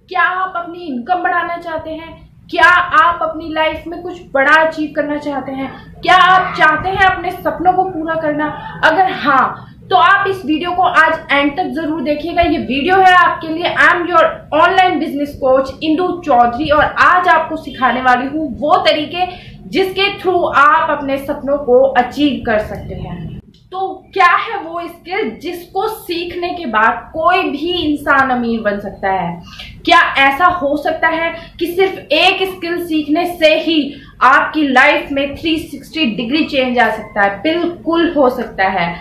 क्या आप अपनी इनकम बढ़ाना चाहते हैं? क्या आप अपनी लाइफ में कुछ बड़ा अचीव करना चाहते हैं? क्या आप चाहते हैं अपने सपनों को पूरा करना? अगर हाँ, तो आप इस वीडियो को आज एंड तक जरूर देखिएगा। ये वीडियो है आपके लिए। I am your online business coach Indu Chaudhary और आज आपको सिखाने वाली हूँ वो तरीके जिसके थ्रू आप अपने सपनों को अचीव कर सकते हैं। तो क्या है वो स्किल जिसको सीखने के बाद कोई भी इंसान अमीर बन सकता है? क्या ऐसा हो सकता है कि सिर्फ एक स्किल सीखने से ही आपकी लाइफ में 360 डिग्री चेंज आ सकता है? बिल्कुल हो सकता है,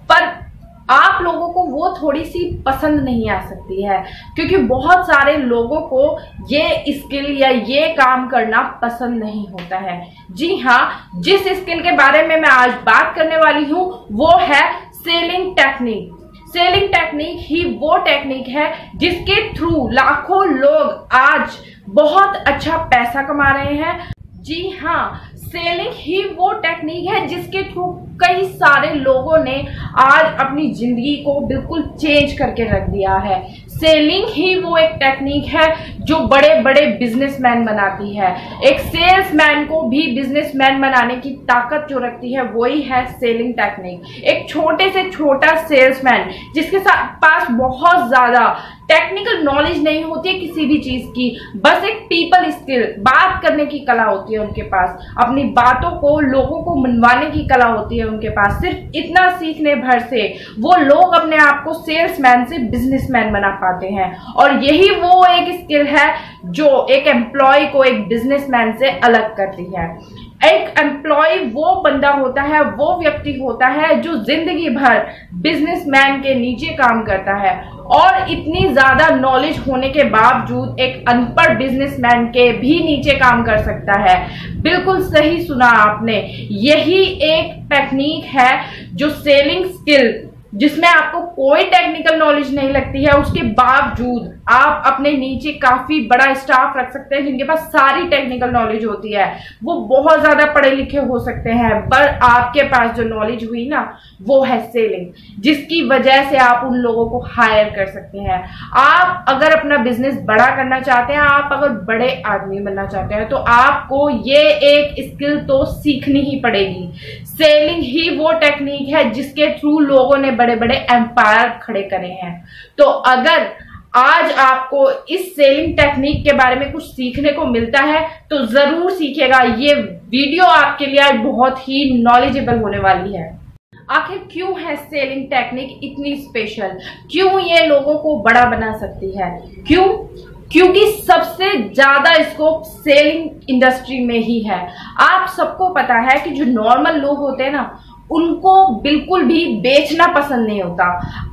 पर आप लोगों को वो थोड़ी सी पसंद नहीं आ सकती है क्योंकि बहुत सारे लोगों को ये स्किल या ये काम करना पसंद नहीं होता है। जी हाँ, जिस स्किल के बारे में मैं आज बात करने वाली हूँ वो है सेलिंग टेक्निक। सेलिंग टेक्निक ही वो टेक्निक है जिसके थ्रू लाखों लोग आज बहुत अच्छा पैसा कमा रहे हैं। जी हाँ, सेलिंग ही वो टेक्निक है जिसके थ्रू कई सारे लोगों ने आज अपनी जिंदगी को बिल्कुल चेंज करके रख दिया है। सेलिंग ही वो एक टेक्निक है जो बड़े बड़े बिजनेसमैन बनाती है। एक सेल्समैन को भी बिजनेसमैन बनाने की ताकत जो रखती है वही है सेलिंग टेक्निक। एक छोटे से छोटा सेल्समैन जिसके पास बहुत ज्यादा टेक्निकल नॉलेज नहीं होती है किसी भी चीज की, बस एक पीपल स्किल, बात करने की कला होती है उनके पास, अपनी बातों को लोगों को मनवाने की कला होती है उनके पास। सिर्फ इतना सीखने भर से वो लोग अपने आप को सेल्समैन से बिजनेसमैन बना पाते हैं। और यही वो एक स्किल है जो एक एम्प्लॉय को एक बिजनेसमैन से अलग करती है। एक एम्प्लॉय वो बंदा होता है, वो व्यक्ति होता है जो जिंदगी भर बिजनेसमैन के नीचे काम करता है और इतनी ज्यादा नॉलेज होने के बावजूद एक अनपढ़ बिजनेसमैन के भी नीचे काम कर सकता है। बिल्कुल सही सुना आपने, यही एक टेक्निक है जो सेलिंग स्किल, जिसमें आपको कोई टेक्निकल नॉलेज नहीं लगती है, उसके बावजूद आप अपने नीचे काफी बड़ा स्टाफ रख सकते हैं जिनके पास सारी टेक्निकल नॉलेज होती है। वो बहुत ज्यादा पढ़े लिखे हो सकते हैं, पर आपके पास जो नॉलेज हुई ना वो है सेलिंग, जिसकी वजह से आप उन लोगों को हायर कर सकते हैं। आप अगर अपना बिजनेस बड़ा करना चाहते हैं, आप अगर बड़े आदमी बनना चाहते हैं, तो आपको ये एक स्किल तो सीखनी ही पड़ेगी। सेलिंग ही वो टेक्निक है जिसके थ्रू लोगों ने बड़े बड़े एम्पायर खड़े करे हैं। तो अगर आज आपको इस सेलिंग टेक्निक के बारे में कुछ सीखने को मिलता है तो जरूर सीखिएगा। ये वीडियो आपके लिए आज बहुत ही नॉलेजेबल होने वाली है। आखिर क्यों है सेलिंग टेक्निक इतनी स्पेशल? क्यों ये लोगों को बड़ा बना सकती है? क्यों? क्योंकि सबसे ज्यादा स्कोप सेलिंग इंडस्ट्री में ही है। आप सबको पता है कि जो नॉर्मल लोग होते हैं ना, उनको बिल्कुल भी बेचना पसंद नहीं होता।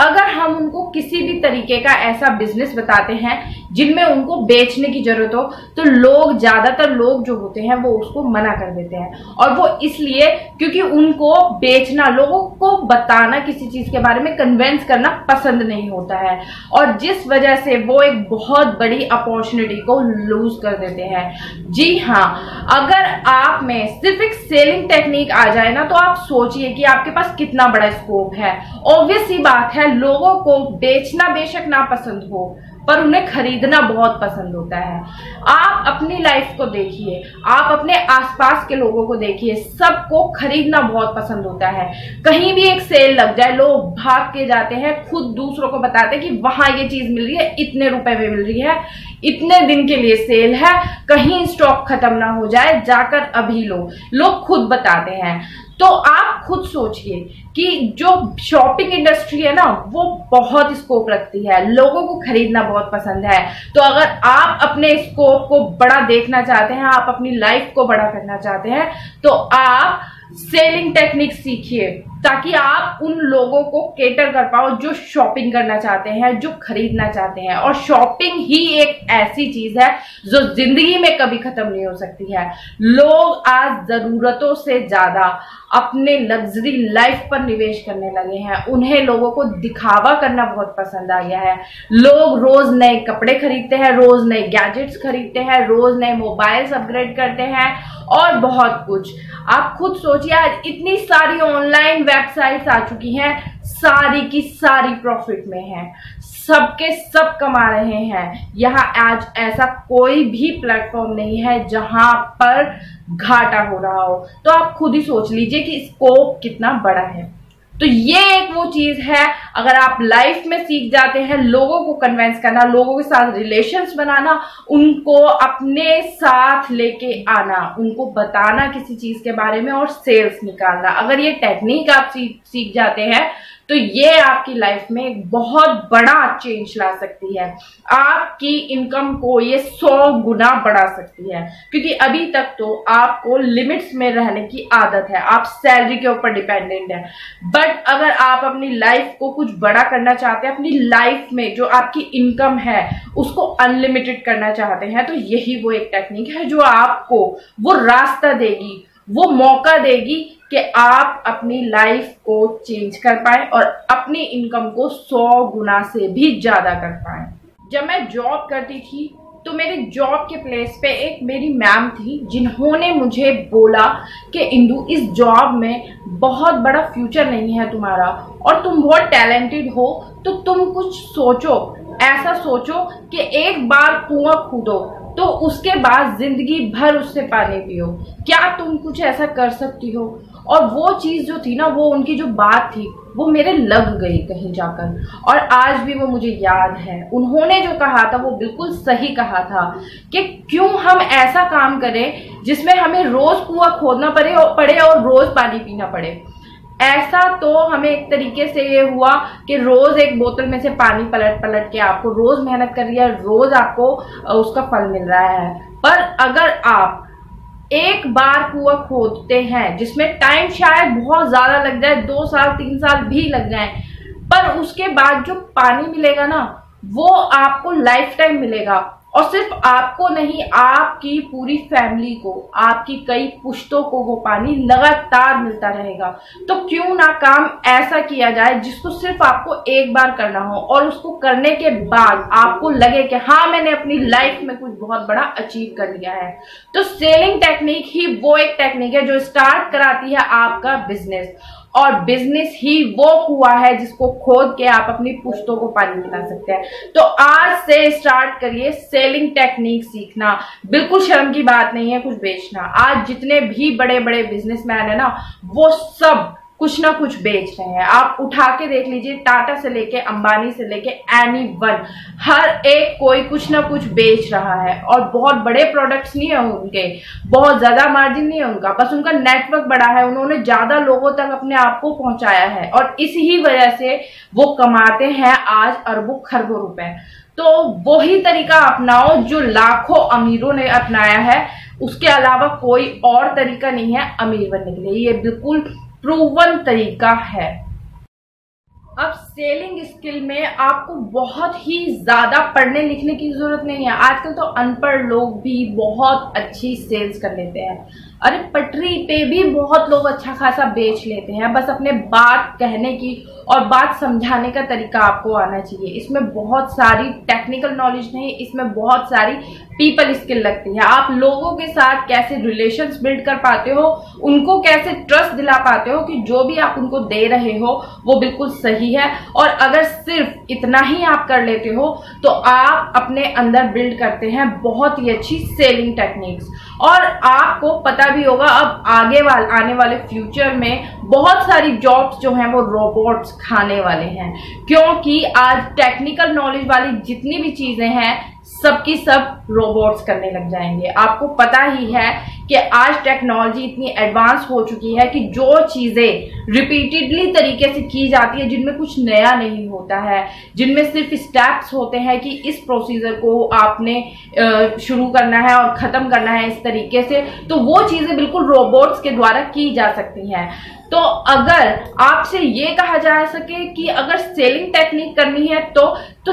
अगर हम उनको किसी भी तरीके का ऐसा बिजनेस बताते हैं जिनमें उनको बेचने की जरूरत हो, तो लोग, ज्यादातर लोग जो होते हैं वो उसको मना कर देते हैं। और वो इसलिए क्योंकि उनको बेचना, लोगों को बताना, किसी चीज के बारे में कन्विंस करना पसंद नहीं होता है, और जिस वजह से वो एक बहुत बड़ी अपॉर्चुनिटी को लूज कर देते हैं। जी हाँ, अगर आप में सिर्फ एक सेलिंग टेक्निक आ जाए ना, तो आप सोचिए कि आपके पास कितना बड़ा स्कोप है। ऑब्वियस सी बात है, लोगों को बेचना बेशक ना पसंद हो, पर उन्हें खरीदना बहुत पसंद होता है। आप अपनी लाइफ को देखिए, आप अपने आसपास के लोगों को देखिए, सबको खरीदना बहुत पसंद होता है। कहीं भी एक सेल लग जाए, लोग भाग के जाते हैं, खुद दूसरों को बताते हैं कि वहां ये चीज मिल रही है, इतने रुपए में मिल रही है, इतने दिन के लिए सेल है, कहीं स्टॉक खत्म ना हो जाए, जाकर अभी लो। लोग खुद बताते हैं। तो आप खुद सोचिए कि जो शॉपिंग इंडस्ट्री है ना, वो बहुत स्कोप रखती है, लोगों को खरीदना बहुत पसंद है। तो अगर आप अपने स्कोप को बड़ा देखना चाहते हैं, आप अपनी लाइफ को बड़ा करना चाहते हैं, तो आप सेलिंग टेक्निक सीखिए ताकि आप उन लोगों को केटर कर पाओ जो शॉपिंग करना चाहते हैं, जो खरीदना चाहते हैं। और शॉपिंग ही एक ऐसी चीज है जो जिंदगी में कभी खत्म नहीं हो सकती है। लोग आज जरूरतों से ज्यादा अपने लग्जरी लाइफ पर निवेश करने लगे हैं। उन्हें लोगों को दिखावा करना बहुत पसंद आ गया है। लोग रोज नए कपड़े खरीदते हैं, रोज नए गैजेट्स खरीदते हैं, रोज नए मोबाइल्स अपग्रेड करते हैं और बहुत कुछ। आप खुद सोचिए, आज इतनी सारी ऑनलाइन वेबसाइट्स आ चुकी हैं, सारी की सारी प्रॉफिट में हैं, सबके सब कमा रहे हैं। यहाँ आज ऐसा कोई भी प्लेटफॉर्म नहीं है जहां पर घाटा हो रहा हो। तो आप खुद ही सोच लीजिए कि स्कोप कितना बड़ा है। तो ये एक वो चीज है, अगर आप लाइफ में सीख जाते हैं लोगों को कन्विंस करना, लोगों के साथ रिलेशंस बनाना, उनको अपने साथ लेके आना, उनको बताना किसी चीज के बारे में और सेल्स निकालना, अगर ये टेक्निक आप सीख जाते हैं तो ये आपकी लाइफ में एक बहुत बड़ा चेंज ला सकती है। आपकी इनकम को ये 100 गुना बढ़ा सकती है, क्योंकि अभी तक तो आपको लिमिट्स में रहने की आदत है, आप सैलरी के ऊपर डिपेंडेंट है। बट अगर आप अपनी लाइफ को कुछ बड़ा करना चाहते हैं, अपनी लाइफ में जो आपकी इनकम है उसको अनलिमिटेड करना चाहते हैं, तो यही वो एक टेक्निक है जो आपको वो रास्ता देगी, वो मौका देगी कि आप अपनी लाइफ को चेंज कर पाए और अपनी इनकम को 100 गुना से भी ज्यादा कर पाए। जब मैं जॉब करती थी तो मेरे जॉब के प्लेस पे एक मेरी मैम थी जिन्होंने मुझे बोला कि इंदु, इस जॉब में बहुत बड़ा फ्यूचर नहीं है तुम्हारा और तुम बहुत टैलेंटेड हो, तो तुम कुछ सोचो, ऐसा सोचो कि एक बार कुआं खोदो तो उसके बाद जिंदगी भर उससे पानी पियो, क्या तुम कुछ ऐसा कर सकती हो? और वो चीज जो थी ना, वो उनकी जो बात थी वो मेरे लग गई कहीं जाकर, और आज भी वो मुझे याद है। उन्होंने जो कहा था वो बिल्कुल सही कहा था कि क्यों हम ऐसा काम करें जिसमें हमें रोज कुआं खोदना पड़े और रोज पानी पीना पड़े। ऐसा तो हमें एक तरीके से ये हुआ कि रोज एक बोतल में से पानी पलट पलट के आपको रोज मेहनत कर रही है, रोज आपको उसका फल मिल रहा है। पर अगर आप एक बार कुआं खोदते हैं जिसमें टाइम शायद बहुत ज्यादा लग जाए, 2 साल 3 साल भी लग जाए, पर उसके बाद जो पानी मिलेगा ना वो आपको लाइफ टाइम मिलेगा, और सिर्फ आपको नहीं, आपकी पूरी फैमिली को, आपकी कई पुश्तों को वो पानी लगातार मिलता रहेगा। तो क्यों ना काम ऐसा किया जाए जिसको सिर्फ आपको एक बार करना हो और उसको करने के बाद आपको लगे कि हाँ, मैंने अपनी लाइफ में कुछ बहुत बड़ा अचीव कर लिया है। तो सेलिंग टेक्निक ही वो एक टेक्निक है जो स्टार्ट कराती है आपका बिजनेस, और बिजनेस ही वो कुआं है जिसको खोद के आप अपनी पुश्तों को पानी पिला सकते हैं। तो आज से स्टार्ट करिए सेलिंग टेक्निक सीखना। बिल्कुल शर्म की बात नहीं है कुछ बेचना। आज जितने भी बड़े बड़े बिजनेसमैन है ना, वो सब कुछ ना कुछ बेच रहे हैं। आप उठा के देख लीजिए, टाटा से लेके अंबानी से लेके एनीवन, हर एक कोई कुछ ना कुछ बेच रहा है, और बहुत बड़े प्रोडक्ट्स नहीं है उनके, बहुत ज्यादा मार्जिन नहीं है उनका, बस उनका नेटवर्क बड़ा है, उन्होंने ज्यादा लोगों तक अपने आप को पहुंचाया है, और इसी वजह से वो कमाते हैं आज अरबों खरबों रुपए। तो वही तरीका अपनाओ जो लाखों अमीरों ने अपनाया है, उसके अलावा कोई और तरीका नहीं है अमीर बनने के लिए, ये बिल्कुल प्रूवन तरीका है। अब सेलिंग स्किल में आपको बहुत ही ज्यादा पढ़ने लिखने की जरूरत नहीं है। आजकल तो अनपढ़ लोग भी बहुत अच्छी सेल्स कर लेते हैं। अरे पटरी पे भी बहुत लोग अच्छा खासा बेच लेते हैं, बस अपने बात कहने की और बात समझाने का तरीका आपको आना चाहिए। इसमें बहुत सारी टेक्निकल नॉलेज नहीं, इसमें बहुत सारी पीपल स्किल लगती है। आप लोगों के साथ कैसे रिलेशंस बिल्ड कर पाते हो, उनको कैसे ट्रस्ट दिला पाते हो कि जो भी आप उनको दे रहे हो वो बिल्कुल सही है। और अगर सिर्फ इतना ही आप कर लेते हो तो आप अपने अंदर बिल्ड करते हैं बहुत ही अच्छी सेलिंग टेक्निक्स। और आपको पता भी होगा अब आने वाले फ्यूचर में बहुत सारी जॉब्स जो हैं वो रोबोट्स खाने वाले हैं, क्योंकि आज टेक्निकल नॉलेज वाली जितनी भी चीजें हैं सबकी सब रोबोट्स करने लग जाएंगे। आपको पता ही है कि आज टेक्नोलॉजी इतनी एडवांस हो चुकी है कि जो चीजें रिपीटेडली तरीके से की जाती है, जिनमें कुछ नया नहीं होता है, जिनमें सिर्फ स्टेप्स होते हैं कि इस प्रोसीजर को आपने शुरू करना है और खत्म करना है इस तरीके से, तो वो चीजें बिल्कुल रोबोट्स के द्वारा की जा सकती हैं। तो अगर आपसे ये कहा जा सके कि अगर सेलिंग टेक्निक करनी है तो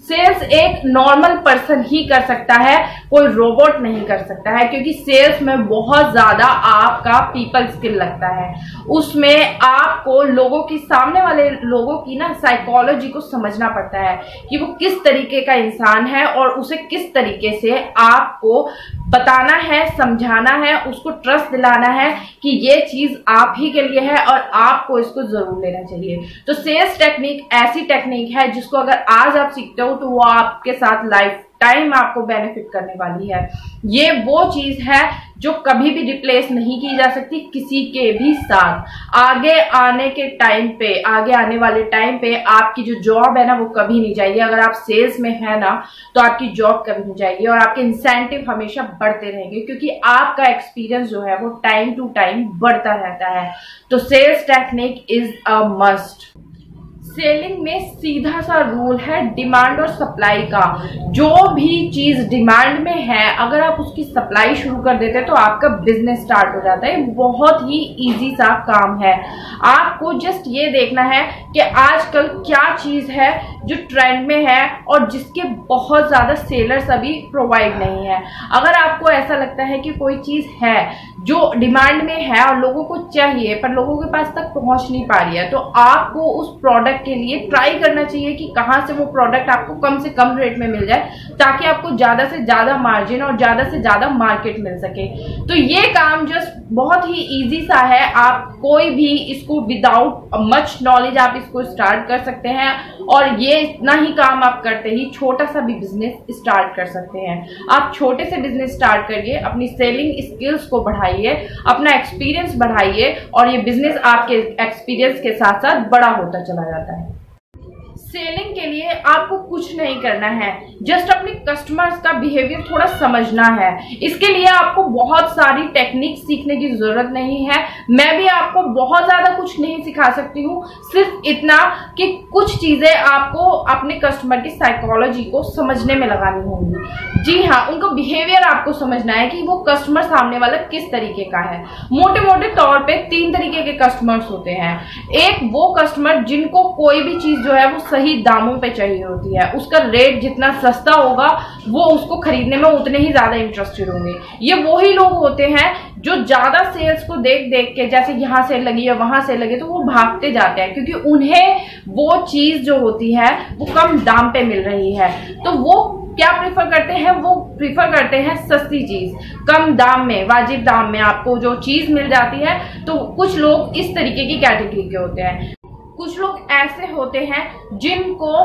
सेल्स एक नॉर्मल पर्सन ही कर सकता है, कोई रोबोट नहीं कर सकता है, क्योंकि सेल्स में बहुत ज्यादा आपका पीपल स्किल लगता है। उसमें आपको लोगों की, सामने वाले लोगों की ना साइकोलॉजी को समझना पड़ता है कि वो किस तरीके का इंसान है और उसे किस तरीके से आपको बताना है, समझाना है, उसको ट्रस्ट दिलाना है कि ये चीज आप ही के लिए है और आपको इसको जरूर लेना चाहिए। तो सेल्स टेक्निक ऐसी टेक्निक है जिसको अगर आज आप सीखते हो तो वो आपके साथ लाइफ टाइम आपको बेनिफिट करने वाली है। ये वो चीज है जो कभी भी रिप्लेस नहीं की जा सकती किसी के भी साथ। आगे आने के टाइम पे, आगे आने वाले टाइम पे आपकी जो जॉब है ना वो कभी नहीं जाएगी। अगर आप सेल्स में है ना तो आपकी जॉब कभी नहीं जाएगी और आपके इंसेंटिव हमेशा बढ़ते रहेंगे, क्योंकि आपका एक्सपीरियंस जो है वो टाइम टू टाइम बढ़ता रहता है। तो sales technique is a must. Selling में सीधा सा रूल है डिमांड और सप्लाई का। जो भी चीज डिमांड में है अगर आप उसकी सप्लाई शुरू कर देते हैं तो आपका बिजनेस स्टार्ट हो जाता है। बहुत ही इजी सा काम है। आपको जस्ट ये देखना है कि आजकल क्या चीज है जो ट्रेंड में है और जिसके बहुत ज्यादा सेलर्स अभी प्रोवाइड नहीं है। अगर आपको ऐसा लगता है कि कोई चीज है जो डिमांड में है और लोगों को चाहिए पर लोगों के पास तक पहुंच नहीं पा रही है, तो आपको उस प्रोडक्ट के लिए ट्राई करना चाहिए कि कहां से वो प्रोडक्ट आपको कम से कम रेट में मिल जाए, ताकि आपको ज्यादा से ज्यादा मार्जिन और ज्यादा से ज्यादा मार्केट मिल सके। तो ये काम जस्ट बहुत ही इजी सा है। आप कोई भी इसको विदाउट मच नॉलेज आप इसको स्टार्ट कर सकते हैं और ये इतना ही काम आप करते ही छोटा सा भी बिजनेस स्टार्ट कर सकते हैं। आप छोटे से बिजनेस स्टार्ट करिए, अपनी सेलिंग स्किल्स को बढ़ाइए, अपना एक्सपीरियंस बढ़ाइए और ये बिजनेस आपके एक्सपीरियंस के साथ साथ बड़ा होता चला जाता है। सेलिंग के लिए आपको कुछ नहीं करना है, जस्ट अपने कस्टमर्स का बिहेवियर थोड़ा समझना है। इसके लिए आपको बहुत सारी टेक्निक सीखने की जरूरत नहीं है। मैं भी आपको बहुत ज्यादा कुछ नहीं सिखा सकती हूँ, सिर्फ इतना कि कुछ चीजें आपको अपने कस्टमर की साइकोलॉजी को समझने में लगानी होंगी। जी हाँ, उनको बिहेवियर आपको समझना है कि वो कस्टमर सामने वाला किस तरीके का है। मोटे मोटे तौर पे 3 तरीके के कस्टमर्स होते हैं। एक वो कस्टमर जिनको कोई भी चीज जो है वो सही दामों पे चाहिए होती है, उसका रेट जितना सस्ता होगा वो उसको खरीदने में उतने ही ज्यादा इंटरेस्टेड होंगे। ये वही लोग होते हैं जो ज्यादा सेल्स को देख देख के, जैसे यहाँ सेल लगी है वहां सेल लगी, तो वो भागते जाते हैं, क्योंकि उन्हें वो चीज जो होती है वो कम दाम पे मिल रही है। तो वो क्या प्रीफर करते हैं? वो प्रीफर करते हैं सस्ती चीज, कम दाम में, वाजिब दाम में आपको जो चीज मिल जाती है। तो कुछ लोग इस तरीके की कैटेगरी के होते हैं। कुछ लोग ऐसे होते हैं जिनको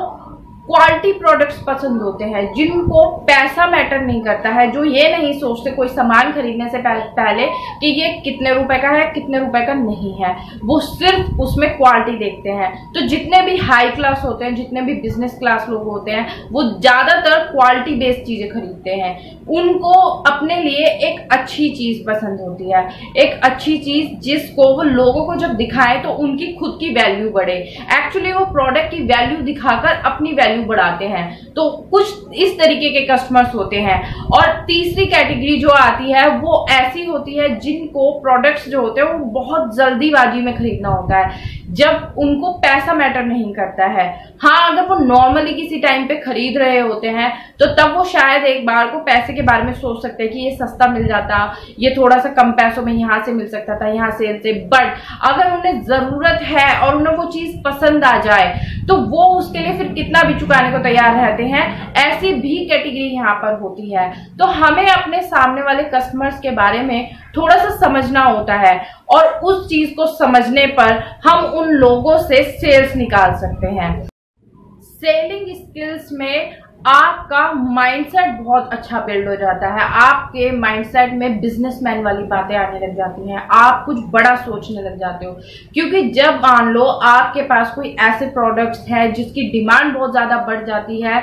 क्वालिटी प्रोडक्ट्स पसंद होते हैं, जिनको पैसा मैटर नहीं करता है, जो ये नहीं सोचते कोई सामान खरीदने से पहले कि ये कितने रुपए का है कितने रुपए का नहीं है, वो सिर्फ उसमें क्वालिटी देखते हैं। तो जितने भी हाई क्लास होते हैं, जितने भी बिजनेस क्लास लोग होते हैं, वो ज्यादातर क्वालिटी बेस्ड चीजें खरीदते हैं। उनको अपने लिए एक अच्छी चीज पसंद होती है, एक अच्छी चीज जिसको वो लोगों को जब दिखाएं तो उनकी खुद की वैल्यू बढ़े। एक्चुअली वो प्रोडक्ट की वैल्यू दिखाकर अपनी वैल्यू बढ़ाते हैं। तो कुछ इस तरीके के कस्टमर्स होते हैं। और तीसरी कैटेगरी जो आती है वो ऐसी होती है जिनको प्रोडक्ट्स जो होते हैं वो बहुत जल्दीबाजी में खरीदना होता है, जब उनको पैसा मैटर नहीं करता है। हाँ, अगर वो नॉर्मली किसी टाइम पे खरीद रहे होते हैं तो तब वो शायद एक बार को पैसे के बारे में सोच सकते हैं कि ये सस्ता मिल जाता, ये थोड़ा सा कम पैसों में यहाँ से मिल सकता था, यहाँ सेल से। बट अगर उन्हें जरूरत है और उन्हें वो चीज पसंद आ जाए तो वो उसके लिए फिर कितना भी चुकाने को तैयार रहते हैं। ऐसी भी कैटेगरी यहाँ पर होती है। तो हमें अपने सामने वाले कस्टमर्स के बारे में थोड़ा सा समझना होता है और उस चीज को समझने पर हम उन लोगों से सेल्स निकाल सकते हैं। सेलिंग स्किल्स में आपका माइंडसेट बहुत अच्छा बिल्ड हो जाता है। आपके माइंडसेट में बिजनेसमैन वाली बातें आने लग जाती हैं, आप कुछ बड़ा सोचने लग जाते हो। क्योंकि जब मान लो आपके पास कोई ऐसे प्रोडक्ट्स हैं जिसकी डिमांड बहुत ज्यादा बढ़ जाती है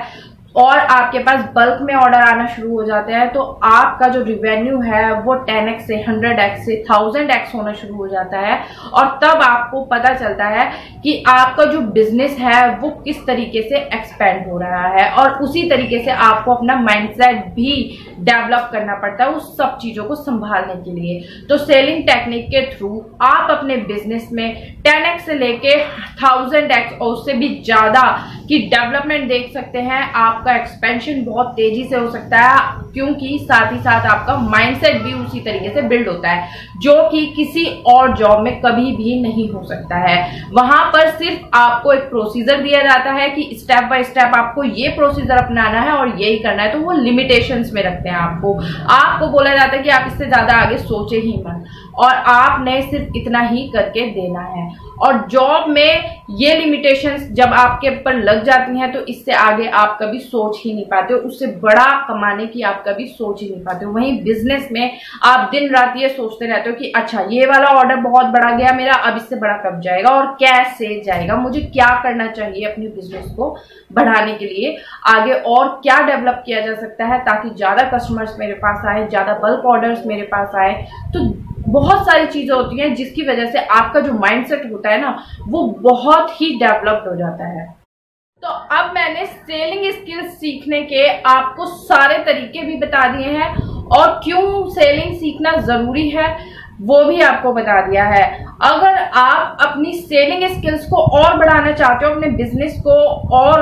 और आपके पास बल्क में ऑर्डर आना शुरू हो जाते हैं, तो आपका जो रिवेन्यू है वो 10x से 100x से 1000x होना शुरू हो जाता है। और तब आपको पता चलता है कि आपका जो बिजनेस है वो किस तरीके से एक्सपेंड हो रहा है, और उसी तरीके से आपको अपना माइंडसेट भी डेवलप करना पड़ता है उस सब चीजों को संभालने के लिए। तो सेलिंग टेक्निक के थ्रू आप अपने बिजनेस में 10x से लेके 1000x और उससे भी ज्यादा कि डेवलपमेंट देख सकते हैं, आपका एक्सपेंशन बहुत तेजी से हो सकता है, क्योंकि साथ ही साथ आपका माइंडसेट भी उसी तरीके से बिल्ड होता है, जो कि किसी और जॉब में कभी भी नहीं हो सकता है। वहां पर सिर्फ आपको एक प्रोसीजर दिया जाता है कि स्टेप बाय स्टेप आपको ये प्रोसीजर अपनाना है और यही करना है, तो वो लिमिटेशंस में रखते हैं आपको बोला जाता है कि आप इससे ज्यादा आगे सोचे ही मत, और आपने सिर्फ इतना ही करके देना है। और जॉब में ये लिमिटेशंस जब आपके ऊपर लग जाती हैं तो इससे आगे आप कभी सोच ही नहीं पाते हो, उससे बड़ा कमाने की आप कभी सोच ही नहीं पाते हो। वहीं बिजनेस में आप दिन रात ये सोचते रहते हो कि अच्छा ये वाला ऑर्डर बहुत बड़ा गया मेरा, अब इससे बड़ा कब जाएगा और कैसे जाएगा, मुझे क्या करना चाहिए अपनी बिजनेस को बढ़ाने के लिए, आगे और क्या डेवलप किया जा सकता है ताकि ज्यादा कस्टमर्स मेरे पास आए, ज्यादा बल्क ऑर्डर्स मेरे पास आए। तो बहुत सारी चीजें होती हैं जिसकी वजह से आपका जो माइंडसेट होता है ना, वो बहुत ही डेवलप्ड हो जाता है। तो अब मैंने सेलिंग स्किल्स सीखने के आपको सारे तरीके भी बता दिए हैं, और क्यों सेलिंग सीखना जरूरी है वो भी आपको बता दिया है। अगर आप अपनी सेलिंग स्किल्स को और बढ़ाना चाहते हो, अपने बिजनेस को और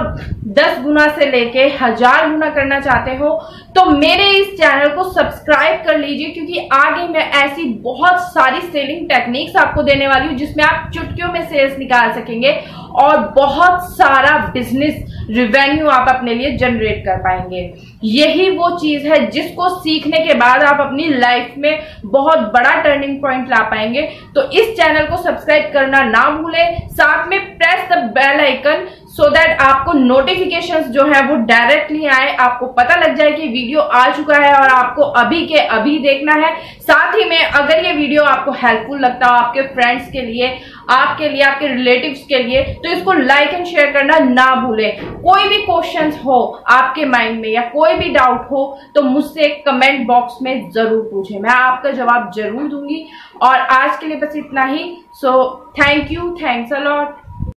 10 गुना से लेके 1000 गुना करना चाहते हो, तो मेरे इस चैनल को सब्सक्राइब कर लीजिए, क्योंकि आगे मैं ऐसी बहुत सारी सेलिंग टेक्निक्स आपको देने वाली हूँ जिसमें आप चुटकियों में सेल्स निकाल सकेंगे और बहुत सारा बिजनेस रिवेन्यू आप अपने लिए जनरेट कर पाएंगे। यही वो चीज है जिसको सीखने के बाद आप अपनी लाइफ में बहुत बड़ा टर्निंग पॉइंट ला पाएंगे। तो इस चैनल को सब्सक्राइब करना ना भूलें, साथ में press the bell icon so that आपको नोटिफिकेशंस जो है वो डायरेक्टली आए, आपको पता लग जाए कि वीडियो आ चुका है और आपको अभी के अभी देखना है। साथ ही में अगर ये वीडियो आपको हेल्पफुल लगता हो आपके फ्रेंड्स के लिए, आपके रिलेटिव्स के लिए, तो इसको लाइक एंड शेयर करना ना भूलें। कोई भी क्वेश्चंस हो आपके माइंड में या कोई भी डाउट हो तो मुझसे कमेंट बॉक्स में जरूर पूछें, मैं आपका जवाब जरूर दूंगी। और आज के लिए बस इतना ही। So thank you, thanks a lot.